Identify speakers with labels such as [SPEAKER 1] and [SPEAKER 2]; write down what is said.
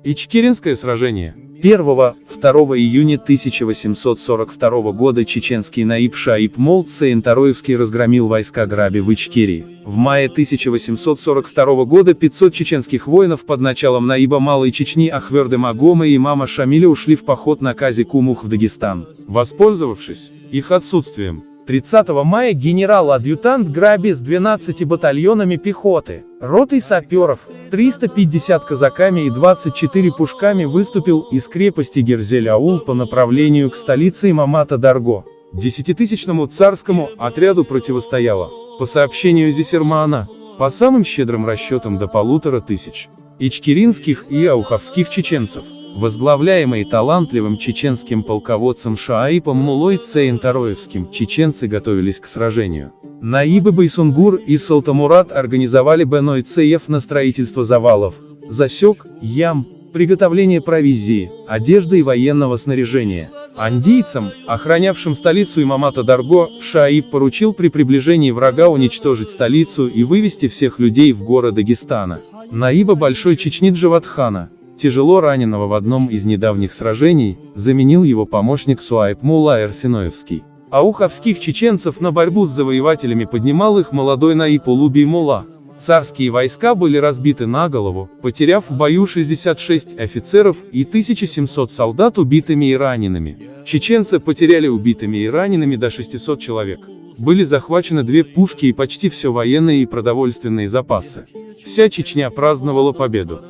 [SPEAKER 1] Ичкеринское сражение.
[SPEAKER 2] 1-2 июня 1842 года чеченский наиб Шаиб Мол Цейн-Тароевский разгромил войска Граби в Ичкерии. В мае 1842 года 500 чеченских воинов под началом наиба Малой Чечни Ахверды Магома и имама Шамиля ушли в поход на Кази-Кумух в Дагестан.
[SPEAKER 1] Воспользовавшись их отсутствием,
[SPEAKER 3] 30 мая генерал-адъютант Граби с 12 батальонами пехоты, ротой саперов, 350 казаками и 24 пушками выступил из крепости Герзель-Аул по направлению к столице имамата Дарго.
[SPEAKER 1] 10-тысячному царскому отряду противостояло, по сообщению Зисермана, по самым щедрым расчетам до 1500 ичкеринских и ауховских чеченцев, возглавляемые талантливым чеченским полководцем Шаипом Мулой Цейн-Тароевским. Чеченцы готовились к сражению. Наибы Байсунгур и Салтамурат организовали Беной Цеев на строительство завалов, засек, ям, приготовление провизии, одежды и военного снаряжения. Андийцам, охранявшим столицу имамата Дарго, Шаиб поручил при приближении врага уничтожить столицу и вывести всех людей в горы Дагестана. Наиба Большой Чечни Джавадхана, тяжело раненого в одном из недавних сражений, заменил его помощник Суайб Мулла Эрсиноевский. Ауховских чеченцев на борьбу с завоевателями поднимал их молодой наиб Улуби Мулла. Царские войска были разбиты на голову, потеряв в бою 66 офицеров и 1700 солдат убитыми и ранеными. Чеченцы потеряли убитыми и ранеными до 600 человек. Были захвачены 2 пушки и почти все военные и продовольственные запасы. Вся Чечня праздновала победу.